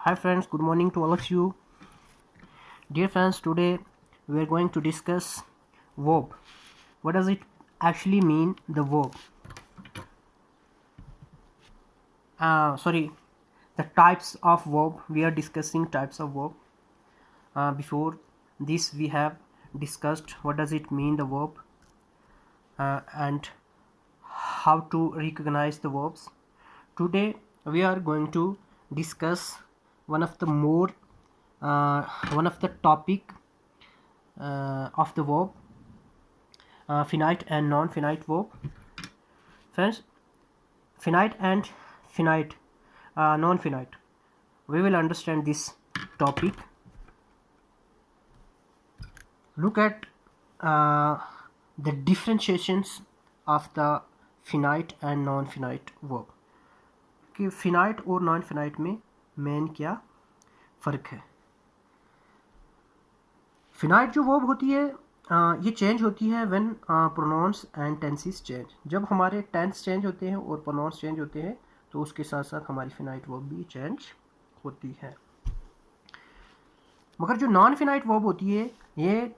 Hi friends, good morning to all of you. Dear friends, today we are going to discuss verb. What does it actually mean, the verb? Sorry, the types of verb. We are discussing types of verb. Before this, we have discussed what does it mean, the verb, and how to recognize the verbs. Today, we are going to discuss one of the more one of the topic of the verb, finite and non-finite verb. Friends, finite and finite, non-finite, we will understand this topic. Look at the differentiations of the finite and non-finite verb कि finite और non-finite में main क्या फ़र्क है. Finite जो verb होती है ये चेंज होती है when pronouns and tenses change. जब हमारे टेंस चेंज होते हैं और प्रोनाउंस चेंज होते हैं तो उसके साथ साथ हमारी फिनाइट वर्ब भी चेंज होती है. मगर जो नॉन फिनाइट वर्ब होती है ये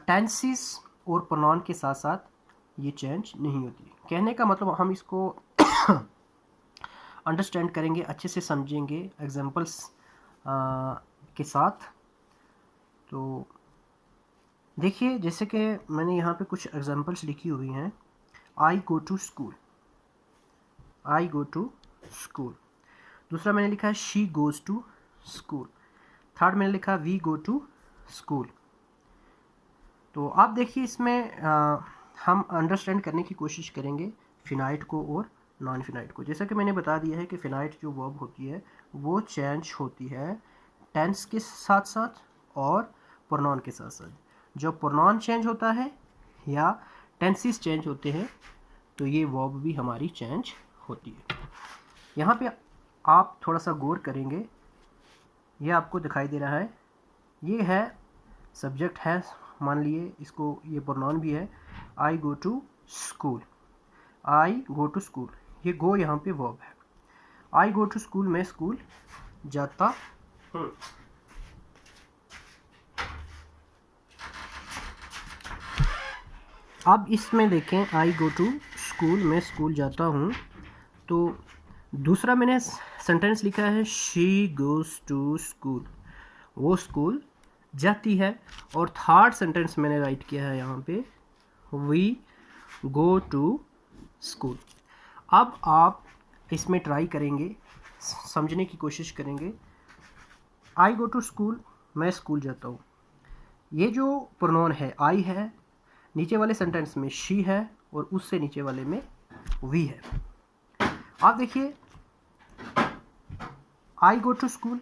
टेंसेस और प्रोनाउन के साथ साथ ये चेंज नहीं होती. कहने का मतलब हम इसको अंडरस्टैंड करेंगे, अच्छे से समझेंगे एग्जांपल्स के साथ. तो देखिए, जैसे कि मैंने यहाँ पे कुछ एग्जांपल्स लिखी हुई हैं. I go to school, I go to school. दूसरा मैंने लिखा है she goes to school. Third मैंने लिखा वी गो टू स्कूल. तो आप देखिए इसमें हम अंडरस्टैंड करने की कोशिश करेंगे फिनाइट को और नॉन फिनाइट को. जैसा कि मैंने बता दिया है कि फिनाइट जो वर्ब होती है वो चेंज होती है टेंस के साथ साथ और प्रोनाउन के साथ साथ. जब प्रोनाउन चेंज होता है या टेंसेस चेंज होते हैं तो ये वर्ब भी हमारी चेंज होती है. यहाँ पे आप थोड़ा सा गौर करेंगे, ये आपको दिखाई दे रहा है, ये है सब्जेक्ट है, मान लिए इसको, ये प्रोनाउन भी है. I go to school, I go to school, ये गो यहाँ पे वर्ब है. आई गो टू स्कूल, मैं स्कूल जाता हूँ. अब इसमें देखें, आई गो टू स्कूल, मैं स्कूल जाता हूँ. तो दूसरा मैंने सेंटेंस लिखा है शी गोज़ टू स्कूल, वो स्कूल जाती है. और थर्ड सेंटेंस मैंने राइट किया है यहाँ पे वी गो टू स्कूल. अब आप इसमें ट्राई करेंगे, समझने की कोशिश करेंगे. आई गो टू स्कूल, मैं स्कूल जाता हूँ. ये जो प्रोनाउन है आई है, नीचे वाले सेंटेंस में शी है और उससे नीचे वाले में वी है. आप देखिए, आई गो टू स्कूल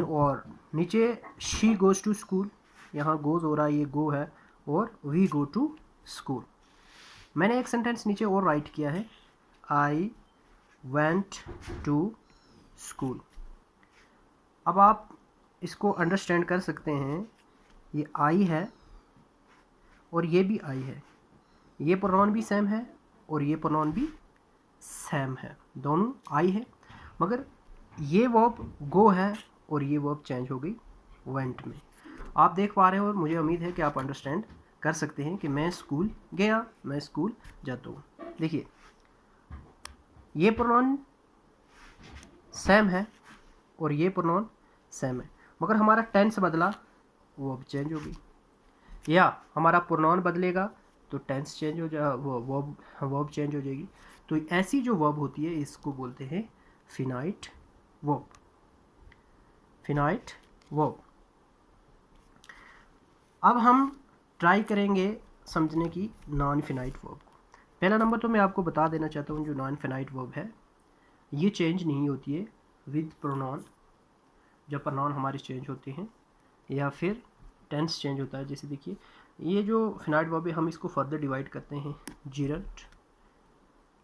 और नीचे शी गोज़ टू स्कूल, यहाँ गोज़ हो रहा है, ये गो है, और वी गो टू स्कूल. मैंने एक सेंटेंस नीचे और राइट किया है आई वेंट टू स्कूल. अब आप इसको अंडरस्टैंड कर सकते हैं, ये आई है और ये भी आई है, ये प्रोनाउन भी सेम है और ये प्रोनाउन भी सेम है, दोनों आई है. मगर ये वर्ब गो है और ये वर्ब चेंज हो गई वेंट में. आप देख पा रहे हो और मुझे उम्मीद है कि आप अंडरस्टैंड कर सकते हैं कि मैं स्कूल गया, मैं स्कूल जाता हूँ. देखिए, ये प्रोनाउन सेम है और ये प्रोनाउन सेम है, मगर हमारा टेंस बदला, वो अब चेंज हो गई. या हमारा प्रोनाउन बदलेगा तो टेंस चेंज हो जाए, वो वर्ब चेंज हो जाएगी. तो ऐसी जो वर्ब होती है इसको बोलते हैं फिनाइट वर्ब, फिनाइट वर्ब. अब हम ट्राई करेंगे समझने की नॉन फिनाइट वर्ब को. पहला नंबर तो मैं आपको बता देना चाहता हूँ, जो नॉन फिनाइट वर्ब है ये चेंज नहीं होती है विद प्रोनाउन. जब प्रोनाउन हमारे चेंज होते हैं या फिर टेंस चेंज होता है. जैसे देखिए, ये जो फिनाइट वर्ब है हम इसको फर्दर डिवाइड करते हैं जिरंट,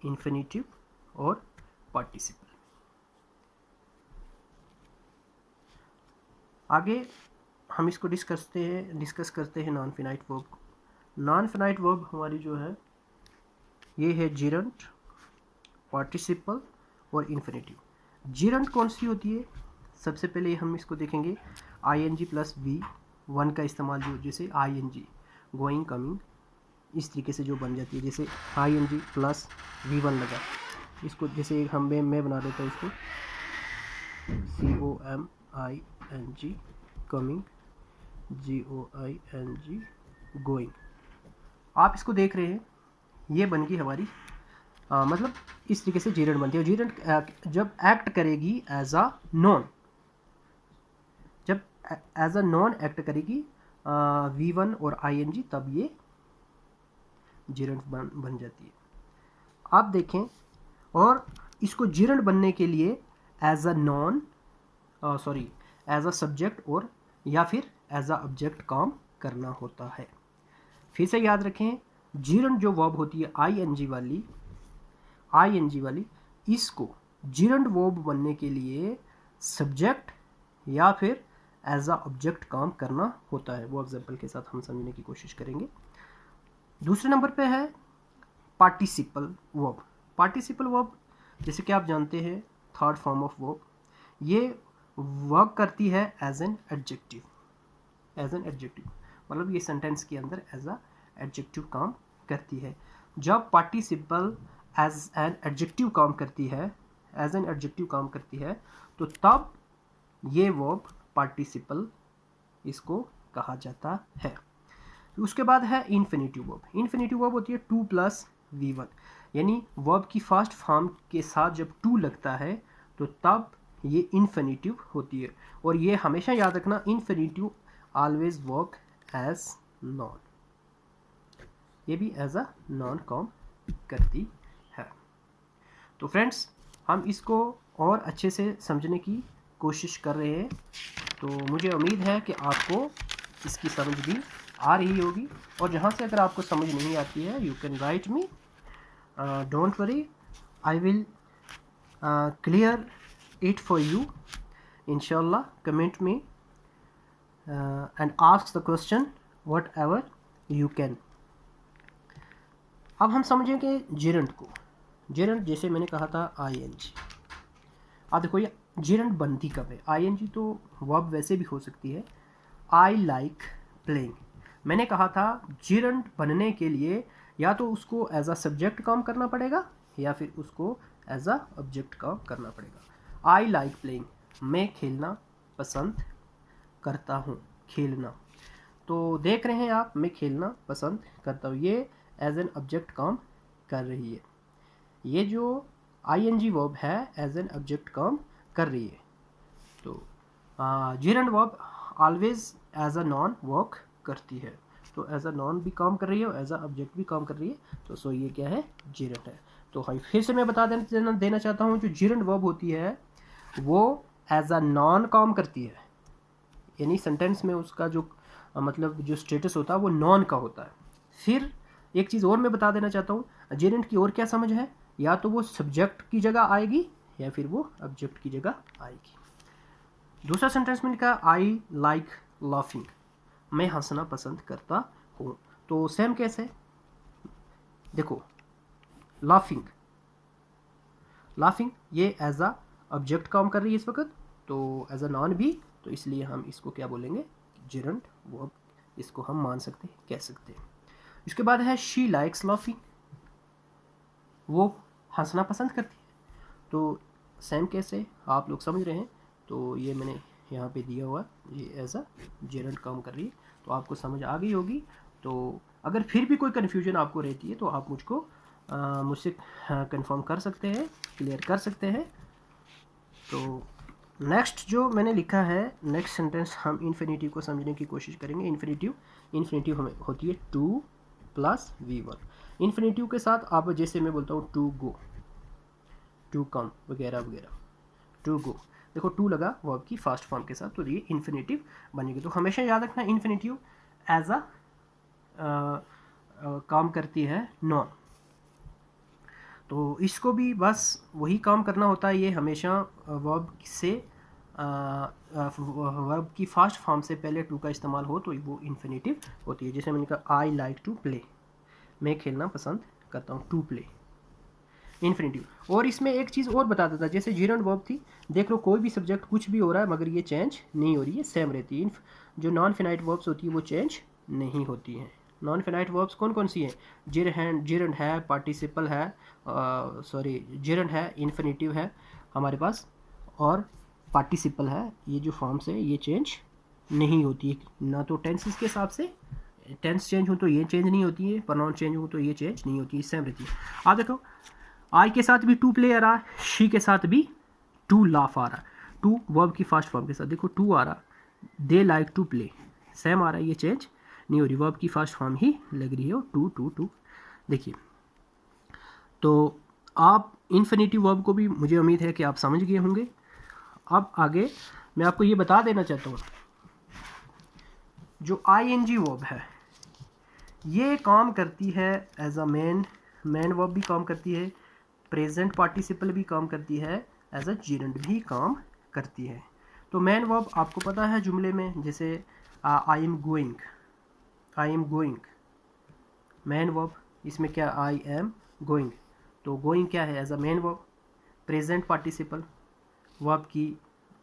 इन्फिनिटिव और पार्टिसिपल. आगे हम इसको डिस्कस करते हैं नॉन फिनाइट वर्ब को. नॉन फिनाइट वर्ब हमारी जो है ये है जिरंट, पार्टिसिपल और इन्फिनिटिव. जीरंट कौन सी होती है? सबसे पहले हम इसको देखेंगे ing प्लस V1 का इस्तेमाल, जो जैसे ing गोइंग कमिंग इस तरीके से जो बन जाती है, जैसे ing प्लस V1 लगा, इसको जैसे मैं बना देता हूँ इसको COMING कमिंग GOING गोइंग। आप इसको देख रहे हैं, ये बन गई हमारी मतलब इस तरीके से जीरंट बनती है। जीरंट जब एक्ट करेगी एज अ नॉन, जब एज अ नॉन एक्ट करेगी V1 और ing, तब ये जीरंट बन जाती है। आप देखें, और इसको जीरंट बनने के लिए as a noun as a subject और या फिर एज अ ऑब्जेक्ट काम करना होता है। फिर से याद रखें, जीरंट जो वर्ब होती है ing वाली, इसको जीरंट वर्ब बनने के लिए सब्जेक्ट या फिर एज अ ऑब्जेक्ट काम करना होता है। वो एग्जांपल के साथ हम समझने की कोशिश करेंगे। दूसरे नंबर पे है पार्टिसिपल वर्ब। पार्टिसिपल वर्ब जैसे कि आप जानते हैं थर्ड फॉर्म ऑफ वर्ब, ये वर्क करती है एज एन एडजेक्टिव। मतलब ये सेंटेंस के अंदर एज अ एडजेक्टिव काम करती है। जब पार्टिसिपल एज एन एडजेक्टिव काम करती है, तो तब ये वर्ब पार्टिसिपल इसको कहा जाता है। उसके बाद है इन्फिनेटिव वर्ब। इन्फिनेटिव वर्ब होती है टू प्लस V1, यानी वर्ब की फर्स्ट फॉर्म के साथ जब टू लगता है तो तब ये इन्फिनेटिव होती है। और ये हमेशा याद रखना, infinitive always work as noun, ये भी एज अ नॉन काम करती है। तो फ्रेंड्स, हम इसको और अच्छे से समझने की कोशिश कर रहे हैं, तो मुझे उम्मीद है कि आपको इसकी समझ भी आ रही होगी। और जहाँ से अगर आपको समझ नहीं आती है, you can write me, don't worry, I will clear it for you इंशाल्लाह। कमेंट में and ask the question what ever you can. अब हम समझेंगे जीरंट को। जीरंट जैसे मैंने कहा था ing। अब देखो ये जीरंट बनती कब है? ing तो वर्ब वैसे भी हो सकती है, आई लाइक प्लेइंग। मैंने कहा था जीरंट बनने के लिए या तो उसको एज अ सब्जेक्ट काम करना पड़ेगा या फिर उसको एज अ ऑब्जेक्ट काम करना पड़ेगा। आई लाइक प्लेइंग, मैं खेलना पसंद करता हूँ। खेलना, तो देख रहे हैं आप, मैं खेलना पसंद करता हूँ, ये एज एन ऑब्जेक्ट काम कर रही है। ये जो ing वर्ब है एज एन ऑब्जेक्ट काम कर रही है। तो gerund verb always as a noun work करती है, तो एज अ नॉन भी काम कर रही है और एज अ ऑब्जेक्ट भी काम कर रही है। तो सो ये क्या है? जीरंट है। तो फिर से मैं बता देना चाहता हूँ, जो जीरंट वर्ब होती है वो एज अ नॉन काम करती है, यानी सेंटेंस में उसका जो मतलब जो स्टेटस होता है वो नॉन का होता है। फिर एक चीज़ और मैं बता देना चाहता हूँ, जेरेंट की और क्या समझ है, या तो वो सब्जेक्ट की जगह आएगी या फिर वो ऑब्जेक्ट की जगह आएगी। दूसरा सेंटेंस में लिखा आई लाइक लाफिंग, मैं हंसना पसंद करता हूँ। तो सेम कैसे? देखो, लाफिंग ये एज अ ऑब्जेक्ट काम कर रही है इस वक्त, तो एज अ नॉन भी, तो इसलिए हम इसको क्या बोलेंगे? जेरेंट वर्ब, इसको हम मान सकते हैं, कह सकते हैं। इसके बाद है शी लाइक्स लाफिंग, वो हंसना पसंद करती है। तो सेम कैसे आप लोग समझ रहे हैं, तो ये मैंने यहाँ पे दिया हुआ, ये एज अ जेरेंट काम कर रही है, तो आपको समझ आ गई होगी। तो अगर फिर भी कोई कन्फ्यूजन आपको रहती है तो आप मुझसे कंफर्म कर सकते हैं, क्लियर कर सकते हैं। तो नेक्स्ट जो मैंने लिखा है, नेक्स्ट सेंटेंस हम इन्फिनेटिव को समझने की कोशिश करेंगे। इन्फिनेटिव हमें होती है टू प्लस V1। इन्फिनेटिव के साथ आप जैसे मैं बोलता हूँ टू गो, टू कम वगैरह वगैरह, टू गो, देखो टू लगा वर्ब की फर्स्ट फॉर्म के साथ, तो ये इन्फिनेटिव बनेगी। तो हमेशा याद रखना, इन्फिनेटिव एज अ काम करती है नॉन, तो इसको भी बस वही काम करना होता है। ये हमेशा वर्ब से वर्ब की फर्स्ट फॉर्म से पहले टू का इस्तेमाल हो तो वो इन्फिनेटिव होती है। जैसे मैंने कहा आई लाइक टू प्ले, मैं खेलना पसंद करता हूँ, टू प्ले। इन्फिनेटिव। और इसमें एक चीज़ और बता देता, जैसे जीरंड वर्ब थी, देख लो कोई भी सब्जेक्ट कुछ भी हो रहा है मगर ये चेंज नहीं हो रही है, सेम रहती है। जो नॉन फिनाइट वर्ब्स होती है वो चेंज नहीं होती हैं। नॉन फिनाइट वर्ब्स कौन कौन सी हैं? जिरंड है, पार्टिसिपल है, सॉरी जिरंड है, इन्फिनेटिव है हमारे पास, और पार्टिसिपल है। ये जो फॉर्म्स है ये चेंज नहीं होती है, ना तो टेंसेस के हिसाब से, टेंस चेंज हो तो ये चेंज नहीं होती है, प्रोनाउन चेंज हो तो ये चेंज नहीं होती है, सेम रहती है। आप देखो आई के साथ भी टू प्ले आ रहा है, शी के साथ भी टू लाफ आ रहा है, टू वर्ब की फास्ट फॉर्म के साथ देखो टू आ रहा, they like to play, same आ रहा है, ये चेंज नहीं हो रही, वर्ब की फास्ट फॉर्म ही लग रही है, टू टू टू। देखिए तो आप इन्फिनेटिव वर्ब को भी मुझे उम्मीद है कि आप समझ गए होंगे। अब आगे मैं आपको ये बता देना चाहता हूँ, जो आईएनजी वर्ब है ये काम करती है एज अ मैन वर्ब भी काम करती है, प्रेजेंट पार्टिसिपल भी काम करती है, एज अ जीरंड भी काम करती है। तो मैन वर्ब आपको पता है जुमले में, जैसे I am going, I am going main verb, इसमें क्या आई एम गोइंग, तो गोइंग क्या है? As a main verb. Present participle verb की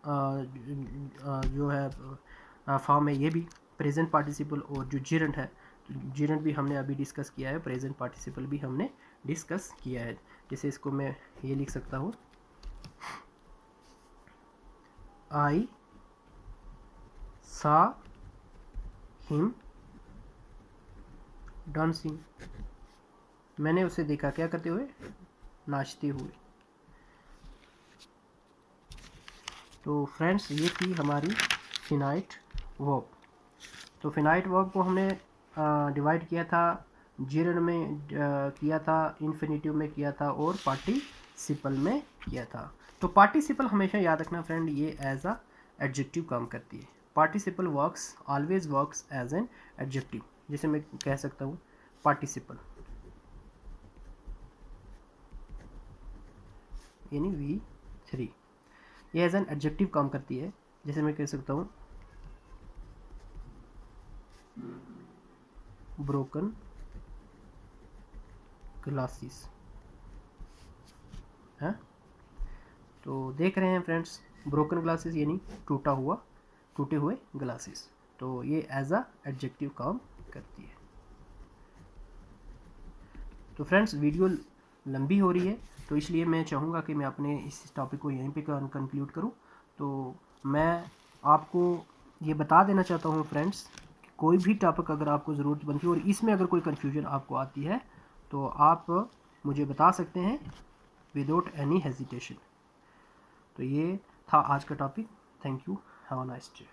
जो है फॉर्म है ये भी प्रेजेंट पार्टिसिपल, और जो जिरंट है, जिरंट भी हमने अभी डिस्कस किया है, प्रेजेंट पार्टिसिपल भी हमने डिस्कस किया है। जैसे इसको मैं ये लिख सकता हूँ, आई सा हिम डांसिंग, मैंने उसे देखा क्या करते हुए? नाचते हुए। तो फ्रेंड्स ये थी हमारी फिनाइट वर्ब। तो फिनाइट वर्ब को हमने डिवाइड किया था, जिरन में किया था, इन्फिनेटिव में किया था, और पार्टिसिपल में किया था। तो पार्टिसिपल हमेशा याद रखना फ्रेंड, ये एज अ एडजेक्टिव काम करती है। Participle works always works as an adjective. जैसे मैं कह सकता हूँ पार्टिसिपल यानी V3, ये एज एन एडजेक्टिव काम करती है। जैसे मैं कह सकता हूँ ब्रोकन ग्लासेस है। तो देख रहे हैं फ्रेंड्स, ब्रोकन ग्लासेस यानी टूटे हुए ग्लासेस, तो ये एज अ एडजेक्टिव काम करती है। तो फ्रेंड्स वीडियो लंबी हो रही है, तो इसलिए मैं चाहूँगा कि मैं अपने इस टॉपिक को यहीं पे कंक्लूड करूँ। तो मैं आपको ये बता देना चाहता हूँ फ्रेंड्स, कि कोई भी टॉपिक अगर आपको ज़रूरत बनती है और इसमें अगर कोई कन्फ्यूजन आपको आती है तो आप मुझे बता सकते हैं विदाउट एनी हेजिटेशन। तो ये था आज का topic. Thank you, have a nice day.